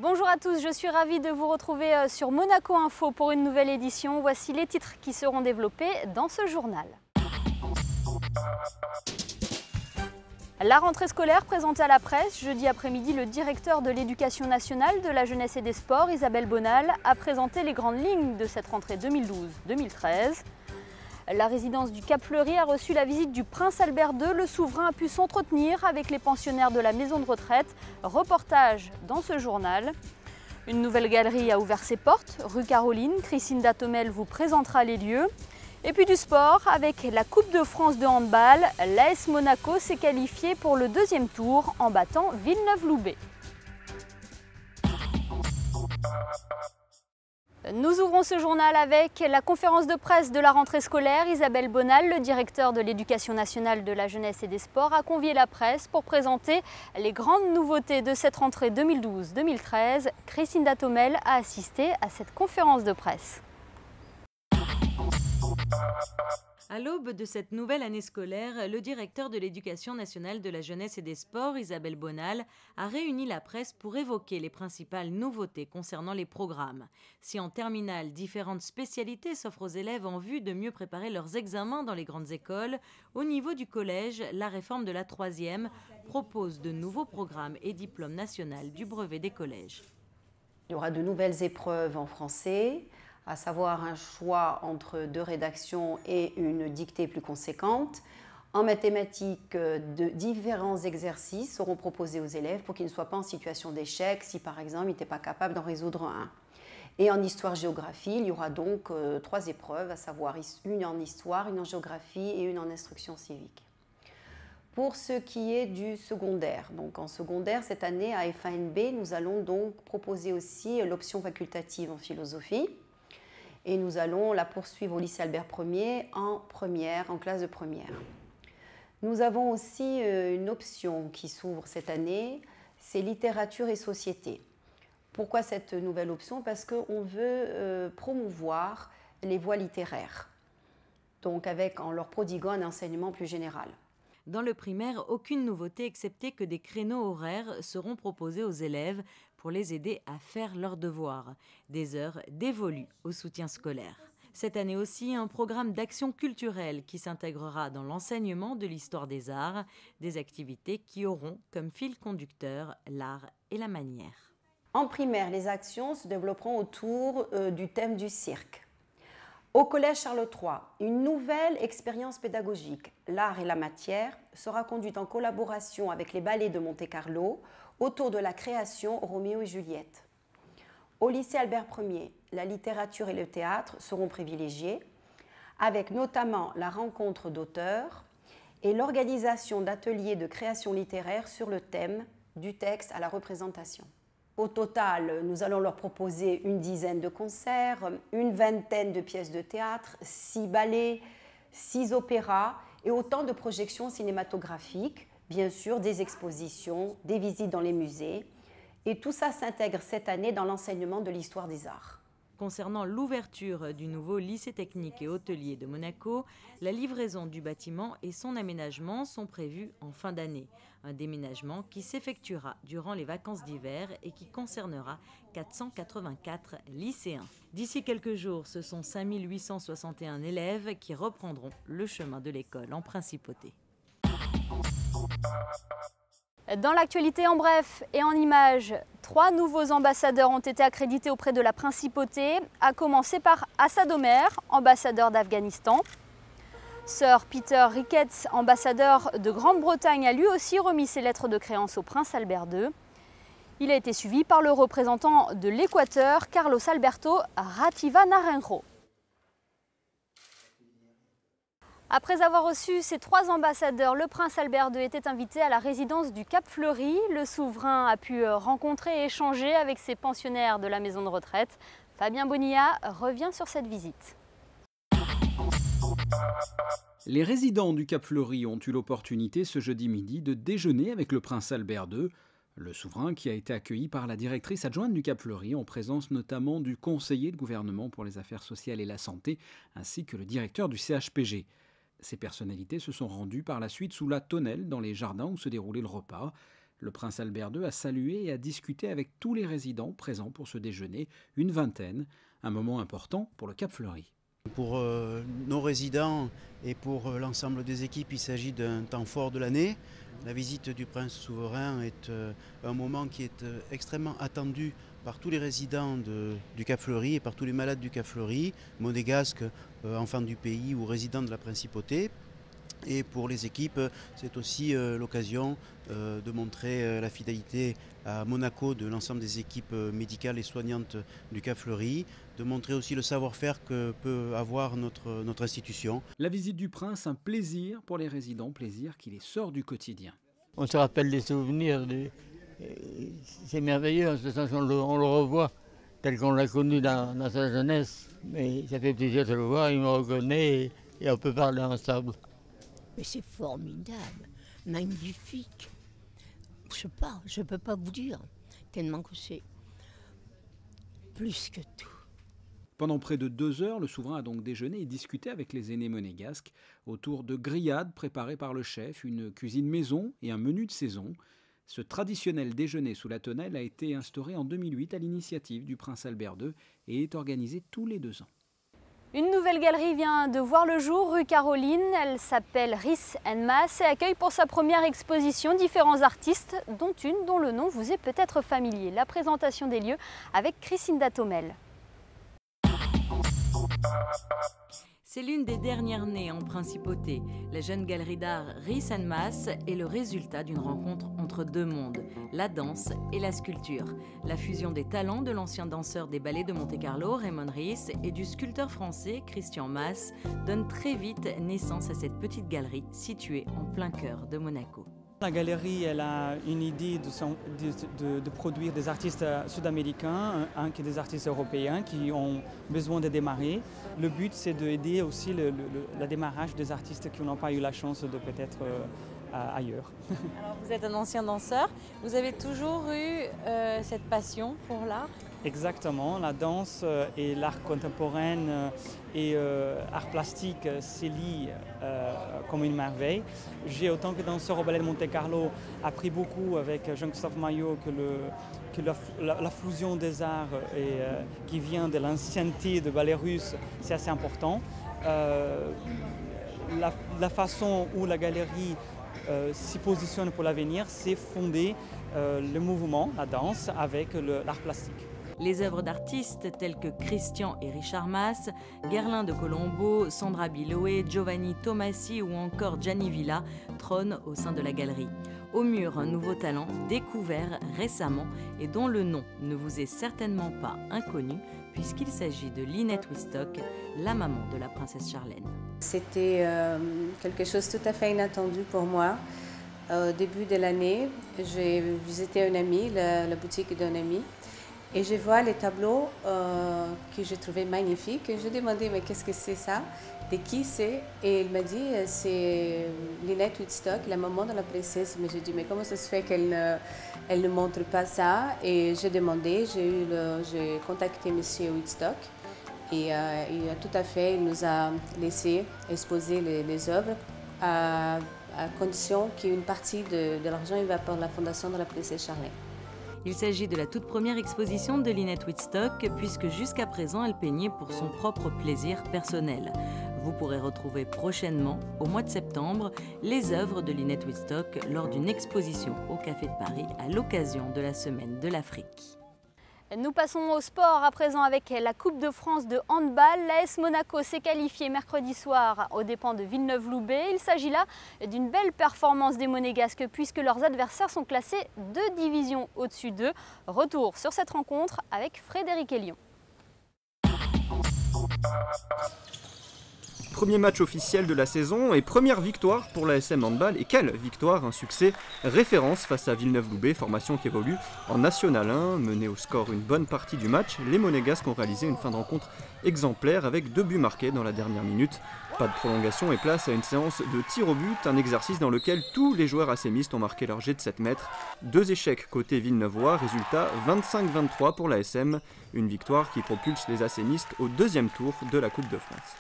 Bonjour à tous, je suis ravie de vous retrouver sur Monaco Info pour une nouvelle édition. Voici les titres qui seront développés dans ce journal. La rentrée scolaire présentée à la presse. Jeudi après-midi, le directeur de l'Éducation nationale, de la jeunesse et des sports, Isabelle Bonal, a présenté les grandes lignes de cette rentrée 2012-2013. La résidence du Cap-Fleury a reçu la visite du prince Albert II. Le souverain a pu s'entretenir avec les pensionnaires de la maison de retraite. Reportage dans ce journal. Une nouvelle galerie a ouvert ses portes, rue Caroline. Christine Datomel vous présentera les lieux. Et puis du sport, avec la Coupe de France de handball, l'AS Monaco s'est qualifié pour le deuxième tour en battant Villeneuve-Loubet. Nous ouvrons ce journal avec la conférence de presse de la rentrée scolaire. Isabelle Bonal, le directeur de l'Éducation nationale, de la jeunesse et des sports, a convié la presse pour présenter les grandes nouveautés de cette rentrée 2012-2013. Christine Datomel a assisté à cette conférence de presse. À l'aube de cette nouvelle année scolaire, le directeur de l'Éducation nationale, de la jeunesse et des sports, Isabelle Bonal, a réuni la presse pour évoquer les principales nouveautés concernant les programmes. Si en terminale, différentes spécialités s'offrent aux élèves en vue de mieux préparer leurs examens dans les grandes écoles, au niveau du collège, la réforme de la 3e propose de nouveaux programmes et diplômes nationaux du brevet des collèges. Il y aura de nouvelles épreuves en français, à savoir un choix entre 2 rédactions et une dictée plus conséquente. En mathématiques, de différents exercices seront proposés aux élèves pour qu'ils ne soient pas en situation d'échec si par exemple ils n'étaient pas capables d'en résoudre un. Et en histoire-géographie, il y aura donc 3 épreuves, à savoir une en histoire, une en géographie et une en instruction civique. Pour ce qui est du secondaire, donc en secondaire, cette année à FANB, nous allons donc proposer aussi l'option facultative en philosophie. Et nous allons la poursuivre au lycée Albert Ier en classe de première. Nous avons aussi une option qui s'ouvre cette année, c'est littérature et société. Pourquoi cette nouvelle option? Parce qu'on veut promouvoir les voies littéraires, donc en leur prodiguant un enseignement plus général. Dans le primaire, aucune nouveauté excepté que des créneaux horaires seront proposés aux élèves pour les aider à faire leurs devoirs, des heures dévolues au soutien scolaire. Cette année aussi, un programme d'action culturelle qui s'intégrera dans l'enseignement de l'histoire des arts, des activités qui auront comme fil conducteur l'art et la manière. En primaire, les actions se développeront autour du thème du cirque. Au Collège Charles III, une nouvelle expérience pédagogique, l'art et la matière, sera conduite en collaboration avec les ballets de Monte-Carlo autour de la création Roméo et Juliette. Au lycée Albert Ier, la littérature et le théâtre seront privilégiés, avec notamment la rencontre d'auteurs et l'organisation d'ateliers de création littéraire sur le thème du texte à la représentation. Au total, nous allons leur proposer une dizaine de concerts, une vingtaine de pièces de théâtre, 6 ballets, 6 opéras et autant de projections cinématographiques, bien sûr des expositions, des visites dans les musées. Et tout ça s'intègre cette année dans l'enseignement de l'histoire des arts. Concernant l'ouverture du nouveau lycée technique et hôtelier de Monaco, la livraison du bâtiment et son aménagement sont prévus en fin d'année. Un déménagement qui s'effectuera durant les vacances d'hiver et qui concernera 484 lycéens. D'ici quelques jours, ce sont 5861 élèves qui reprendront le chemin de l'école en principauté. Dans l'actualité en bref et en images, 3 nouveaux ambassadeurs ont été accrédités auprès de la principauté, à commencer par Assad Omer, ambassadeur d'Afghanistan. Sir Peter Ricketts, ambassadeur de Grande-Bretagne, a lui aussi remis ses lettres de créance au prince Albert II. Il a été suivi par le représentant de l'Équateur, Carlos Alberto Rativa Naranjo. Après avoir reçu ces 3 ambassadeurs, le prince Albert II était invité à la résidence du Cap-Fleury. Le souverain a pu rencontrer et échanger avec ses pensionnaires de la maison de retraite. Fabien Bonilla revient sur cette visite. Les résidents du Cap-Fleury ont eu l'opportunité ce jeudi midi de déjeuner avec le prince Albert II, le souverain qui a été accueilli par la directrice adjointe du Cap-Fleury en présence notamment du conseiller de gouvernement pour les affaires sociales et la santé ainsi que le directeur du CHPG. Ces personnalités se sont rendues par la suite sous la tonnelle dans les jardins où se déroulait le repas. Le prince Albert II a salué et a discuté avec tous les résidents présents pour ce déjeuner, une vingtaine, un moment important pour le Cap Fleuri. Pour nos résidents et pour l'ensemble des équipes, il s'agit d'un temps fort de l'année. La visite du prince souverain est un moment qui est extrêmement attendu par tous les résidents du Cap Fleuri et par tous les malades du Cap Fleuri, monégasques, enfants du pays ou résidents de la principauté. Et pour les équipes, c'est aussi l'occasion de montrer la fidélité à Monaco de l'ensemble des équipes médicales et soignantes du Cap Fleuri, de montrer aussi le savoir-faire que peut avoir notre institution. La visite du prince, un plaisir pour les résidents, plaisir qui les sort du quotidien. On se rappelle des souvenirs, c'est merveilleux, en ce sens on le revoit tel qu'on l'a connu dans sa jeunesse. Mais ça fait plaisir de le voir, il me reconnaît et on peut parler ensemble. Mais c'est formidable, magnifique. Je peux pas vous dire, tellement que c'est plus que tout. Pendant près de 2 heures, le souverain a donc déjeuné et discuté avec les aînés monégasques autour de grillades préparées par le chef, une cuisine maison et un menu de saison. Ce traditionnel déjeuner sous la tonnelle a été instauré en 2008 à l'initiative du prince Albert II et est organisé tous les 2 ans. Une nouvelle galerie vient de voir le jour rue Caroline. Elle s'appelle Ries & Maas et accueille pour sa première exposition différents artistes, dont une dont le nom vous est peut-être familier. La présentation des lieux avec Christinda Thomel. C'est l'une des dernières nées en principauté. La jeune galerie d'art Ries & Maas est le résultat d'une rencontre entre deux mondes, la danse et la sculpture. La fusion des talents de l'ancien danseur des ballets de Monte-Carlo, Raymond Ries, et du sculpteur français Christian Maas donne très vite naissance à cette petite galerie située en plein cœur de Monaco. La galerie elle a une idée de produire des artistes sud-américains, ainsi que des artistes européens qui ont besoin de démarrer. Le but, c'est d'aider aussi le démarrage des artistes qui n'ont pas eu la chance de peut-être ailleurs. Alors, vous êtes un ancien danseur, vous avez toujours eu cette passion pour l'art? Exactement, la danse et l'art contemporain et art plastique s'y lient comme une merveille. J'ai, autant que danseur au ballet de Monte-Carlo, appris beaucoup avec Jean-Christophe Maillot que la fusion des arts qui vient de l'ancienneté de ballet russe, c'est assez important. La façon où la galerie s'y positionne pour l'avenir, c'est fonder le mouvement, la danse, avec l'art plastique. Les œuvres d'artistes tels que Christian et Richard Maas, Guerlain de Colombo, Sandra Biloé, Giovanni Tomassi ou encore Gianni Villa trônent au sein de la galerie. Au mur, un nouveau talent découvert récemment et dont le nom ne vous est certainement pas inconnu puisqu'il s'agit de Lynette Wistock, la maman de la princesse Charlène. C'était quelque chose de tout à fait inattendu pour moi. Au début de l'année, j'ai visité un ami, la boutique d'un ami. Et je vois les tableaux que j'ai trouvés magnifiques. Et je demandais, mais qu'est-ce que c'est ça? De qui c'est? Et il m'a dit, c'est Lynette Wistock, la maman de la princesse. Mais j'ai dit, mais comment ça se fait qu'elle ne montre pas ça? Et j'ai demandé, j'ai contacté M. Wistock. Et tout à fait, il nous a laissé exposer les œuvres à condition qu'une partie de l'argent va pour la fondation de la princesse Charlène. Il s'agit de la toute première exposition de Lynette Wistock, puisque jusqu'à présent, elle peignait pour son propre plaisir personnel. Vous pourrez retrouver prochainement, au mois de septembre, les œuvres de Lynette Wistock lors d'une exposition au Café de Paris à l'occasion de la Semaine de l'Afrique. Nous passons au sport à présent avec la Coupe de France de handball. L'AS Monaco s'est qualifié mercredi soir aux dépens de Villeneuve-Loubet. Il s'agit là d'une belle performance des Monégasques puisque leurs adversaires sont classés 2 divisions au-dessus d'eux. Retour sur cette rencontre avec Frédéric Elion. Premier match officiel de la saison et première victoire pour l'ASM Handball. Et quelle victoire, un succès référence face à Villeneuve-Loubet, formation qui évolue en National 1. Menée au score une bonne partie du match, les Monégasques ont réalisé une fin de rencontre exemplaire avec 2 buts marqués dans la dernière minute. Pas de prolongation et place à une séance de tir au but, un exercice dans lequel tous les joueurs assémistes ont marqué leur jet de 7 mètres. 2 échecs côté Villeneuvois, résultat 25-23 pour l'ASM. Une victoire qui propulse les assémistes au 2e tour de la Coupe de France.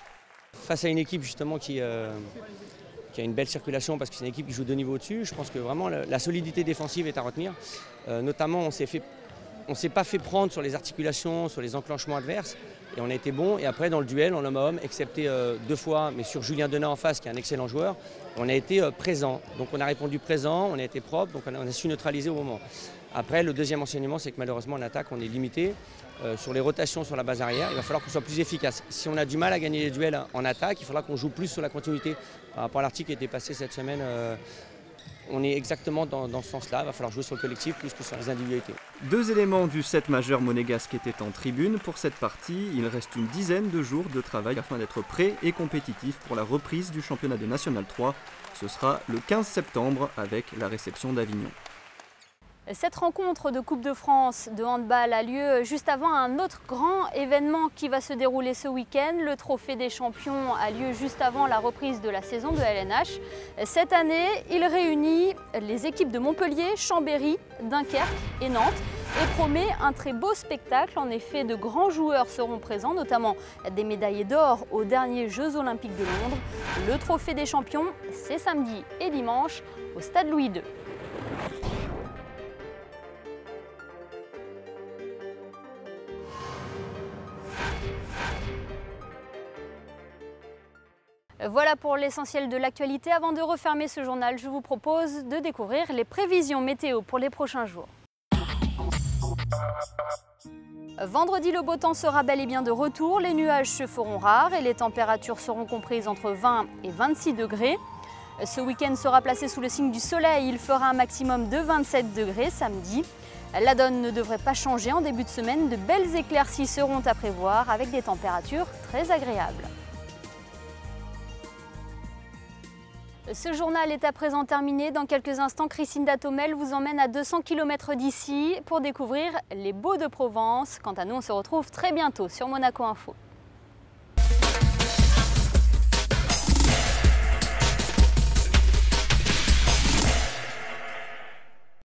Face à une équipe justement qui qui a une belle circulation parce que c'est une équipe qui joue de niveau au-dessus. Je pense que vraiment la solidité défensive est à retenir. Notamment, on ne s'est pas fait prendre sur les articulations, sur les enclenchements adverses. Et on a été bon. Et après, dans le duel, en homme à homme, excepté 2 fois, mais sur Julien Denat en face, qui est un excellent joueur, on a été présent. Donc on a répondu présent, on a été propre, donc on a su neutraliser au moment. Après, le deuxième enseignement, c'est que malheureusement, en attaque, on est limité. Sur les rotations sur la base arrière, il va falloir qu'on soit plus efficace. Si on a du mal à gagner les duels en attaque, il faudra qu'on joue plus sur la continuité. Par rapport à l'article qui a été passé cette semaine, on est exactement dans ce sens-là. Il va falloir jouer sur le collectif plus que sur les individualités. 2 éléments du set majeur monégasque étaient en tribune pour cette partie. Il reste une dizaine de jours de travail afin d'être prêt et compétitif pour la reprise du championnat de National 3. Ce sera le 15 septembre avec la réception d'Avignon. Cette rencontre de Coupe de France de handball a lieu juste avant un autre grand événement qui va se dérouler ce week-end. Le Trophée des champions a lieu juste avant la reprise de la saison de LNH. Cette année, il réunit les équipes de Montpellier, Chambéry, Dunkerque et Nantes et promet un très beau spectacle. En effet, de grands joueurs seront présents, notamment des médaillés d'or aux derniers Jeux Olympiques de Londres. Le Trophée des champions, c'est samedi et dimanche au Stade Louis II. Voilà pour l'essentiel de l'actualité. Avant de refermer ce journal, je vous propose de découvrir les prévisions météo pour les prochains jours. Vendredi, le beau temps sera bel et bien de retour. Les nuages se feront rares et les températures seront comprises entre 20 et 26 degrés. Ce week-end sera placé sous le signe du soleil. Il fera un maximum de 27 degrés samedi. La donne ne devrait pas changer en début de semaine. De belles éclaircies seront à prévoir avec des températures très agréables. Ce journal est à présent terminé. Dans quelques instants, Christine Datomel vous emmène à 200 km d'ici pour découvrir les Baux de Provence. Quant à nous, on se retrouve très bientôt sur Monaco Info.